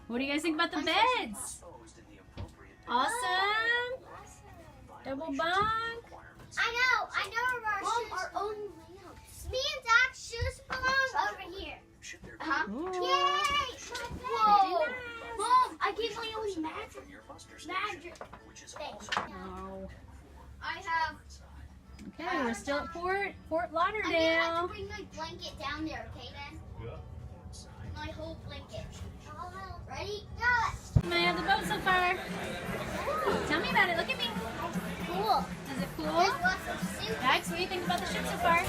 What do you guys think about the beds? Awesome. Double bunk. I know our own layouts. Me and Zach's shoes belong over here. Yay! Whoa! Mom, I gave my own magic thing. Oh. I have. Okay, we're still at Fort I'm gonna have to Lauderdale. bring my blanket down there, okay then? Yeah. My whole blanket. Ready? Go! I have the boat so far. Tell me about it. Look at me. Cool. Is it cool? There's lots of soup. Max, what do you think about the ship so far?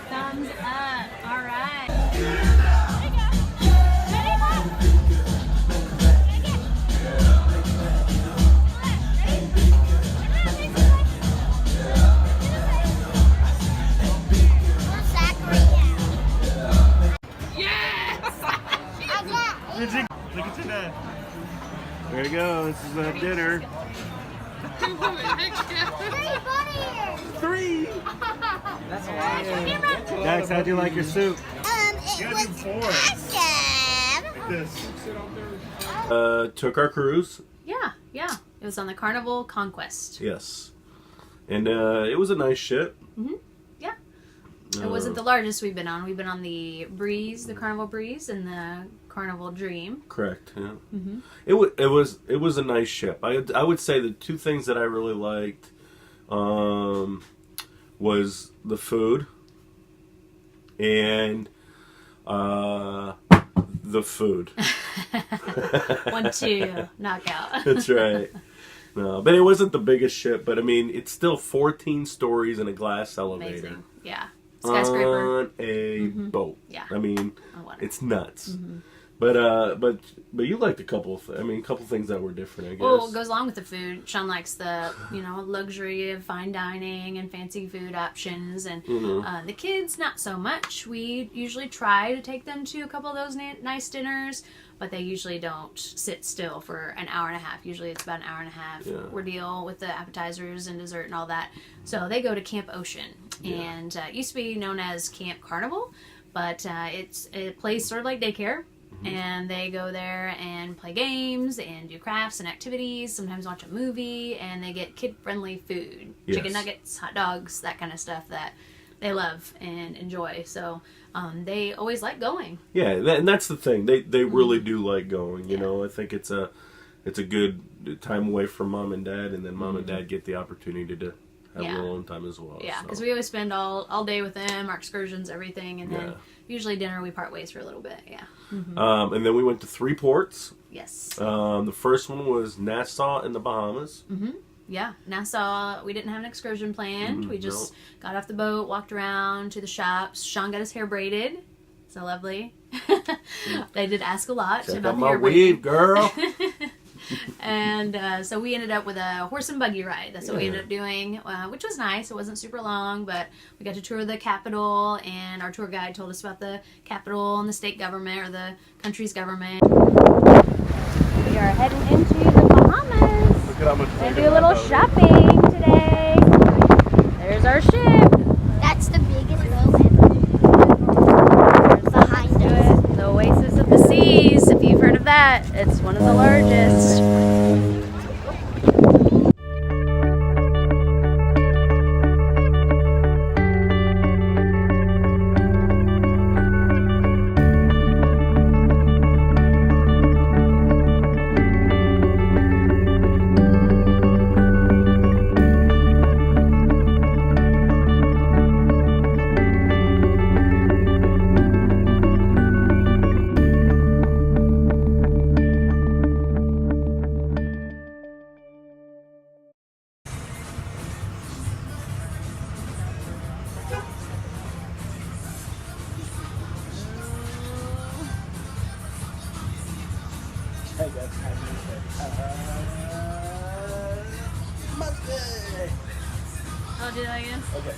Thumbs up. All right. There you go. Ready, Mom? Look at your dad. There you go. This is dinner. Three. That's a lot. Dax, how'd you like your soup? It was awesome. Like this. Took our cruise. Yeah. It was on the Carnival Conquest. Yes. And it was a nice ship. Yeah. It wasn't the largest we've been on. We've been on the Breeze, the Carnival Breeze, and the Carnival Dream. Correct. Yeah. It was a nice ship. I would say the two things that I really liked was the food and the food. 1, 2, knockout. That's right. No, but it wasn't the biggest ship. But I mean, it's still 14 stories in a glass elevator. Amazing. Yeah. Skyscraper. On a boat. Yeah. I mean, On water. it's nuts. But you liked a couple of couple things that were different, I guess. Well, it goes along with the food. Sean likes the, luxury of fine dining and fancy food options. And the kids, not so much. We usually try to take them to a couple of those nice dinners, but they usually don't sit still for an hour and a half. Usually it's about an hour and a half ordeal with the appetizers and dessert and all that. So they go to Camp Ocean. Yeah. And it used to be known as Camp Carnival, but it's a place sort of like daycare. And they go there and play games and do crafts and activities, sometimes watch a movie, and they get kid-friendly food. Yes. Chicken nuggets, hot dogs, that kind of stuff that they love and enjoy. So they always like going. Yeah, and that's the thing. They really do like going. You know, I think it's a good time away from mom and dad, and then mom and dad get the opportunity to have their own time as well. Yeah, because we always spend all day with them, our excursions, everything, and then usually dinner we part ways for a little bit. Yeah. And then we went to 3 ports. Yes. The first one was Nassau in the Bahamas. Yeah, Nassau, we didn't have an excursion planned. We just got off the boat, walked around to the shops. Sean got his hair braided. So lovely. They did ask a lot Check about out the my hair weave, braiding. girl. And so we ended up with a horse and buggy ride. That's what we ended up doing, which was nice. It wasn't super long, but we got to tour the Capitol, and our tour guide told us about the Capitol and the state government, or the country's government. We are heading into the Bahamas. Look at how much Gonna do a little shopping today. There's our ship. That's the biggest boat behind us. The Oasis of the Seas, if you've heard of that. It's one of the largest. I'll do that again. Okay.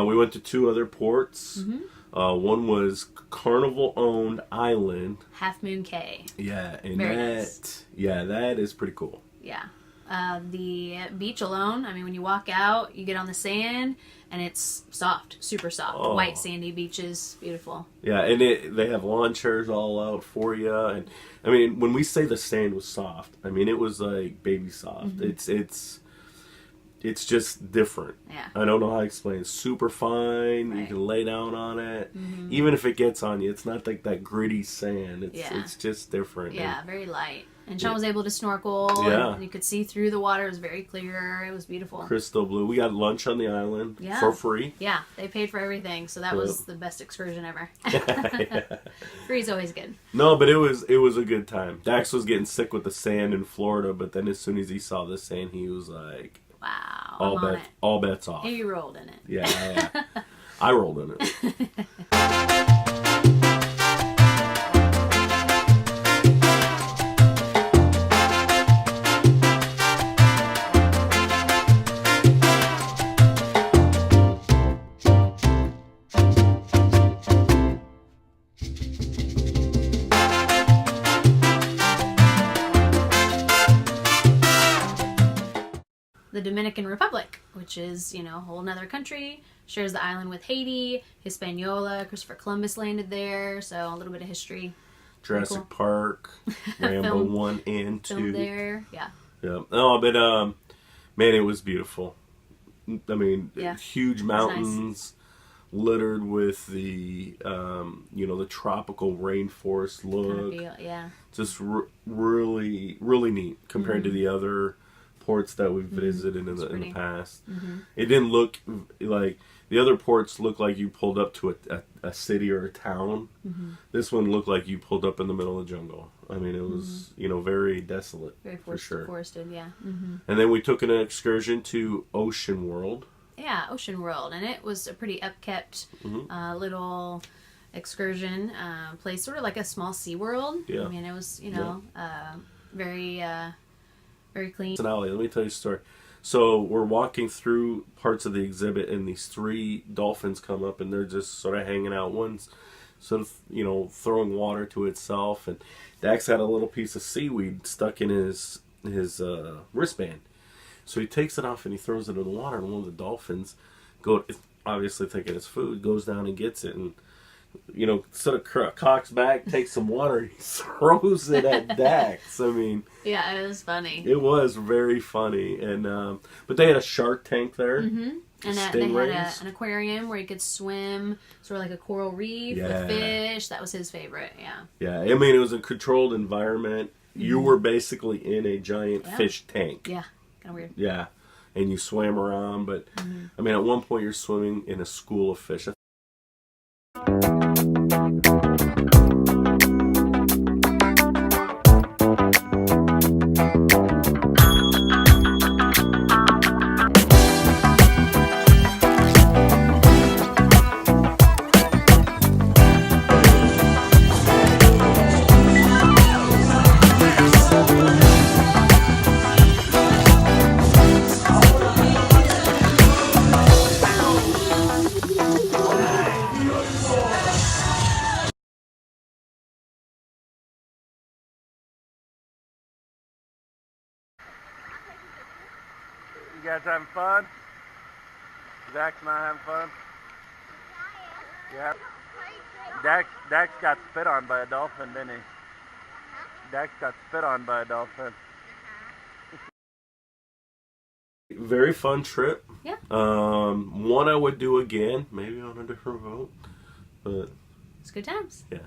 We went to 2 other ports. One was Carnival-owned island. Half Moon Cay. Yeah, and Very nice. that is pretty cool. Yeah. The beach alone, I mean, when you walk out, you get on the sand, and it's soft, super soft. Oh. White sandy beaches, beautiful. Yeah, and they have lawn chairs all out for you. And I mean, when we say the sand was soft, I mean it was like baby soft. Mm-hmm. It's just different. Yeah. I don't know how to explain. It's super fine. You Right. can lay down on it. Mm-hmm. Even if it gets on you, it's not like that gritty sand. Yeah. It's just different. Yeah, And very light. And Sean was able to snorkel. Yeah. And you could see through the water. It was very clear. It was beautiful. crystal blue. We got lunch on the island Yeah. for free. Yeah, they paid for everything, so that was the best excursion ever. Yeah. Free's always good. No, but it was a good time. Dax was getting sick with the sand in Florida, but then as soon as he saw the sand, he was like, Wow, I'm on it. all bets off. And you rolled in it. Yeah. I rolled in it. The Dominican Republic, which is, a whole nother country, shares the island with Haiti, Hispaniola. Christopher Columbus landed there, so a little bit of history. Jurassic Cool. Park, Rambo Filmed- 1 and 2. Filmed there, yeah. Yeah. Oh, but man, it was beautiful. I mean, Yeah. huge mountains littered with the the tropical rainforest look. Yeah. Just really, really neat compared to the other ports that we've visited in the pretty. past. Mm-hmm. It didn't look like the other ports looked like you pulled up to a city or a town. Mm-hmm. This one looked like you pulled up in the middle of the jungle. I mean, it was very desolate. Very for sure. forested, yeah. Mm-hmm. And then we took an excursion to Ocean World. Yeah, Ocean World, and it was a pretty upkept little excursion place, sort of like a small SeaWorld. Yeah. I mean, it was, very, very clean. Personality. Let me tell you a story. So we're walking through parts of the exhibit, and these 3 dolphins come up, and they're just sort of hanging out. One's sort of, throwing water to itself, and Dax had a little piece of seaweed stuck in his wristband. So he takes it off and he throws it in the water, and one of the dolphins, obviously thinking it's food, goes down and gets it, and sort of cocks back, takes some water, and he throws it at Dax. I mean, Yeah, it was funny. it was very funny, and but they had a shark tank there. Mm-hmm. And they had Stingrays. an aquarium where you could swim, sort of like a coral reef Yeah. with fish. That was his favorite, yeah. Yeah, I mean, it was a controlled environment. You were basically in a giant Yeah. fish tank. Yeah, kind of weird. Yeah, and you swam around, but I mean, at one point you're swimming in a school of fish. You guys having fun? Dax and I having fun? Yeah. Dax got spit on by a dolphin, didn't he? Dax got spit on by a dolphin. Very fun trip. Yeah. One I would do again, maybe on a different boat, but It's good times. yeah.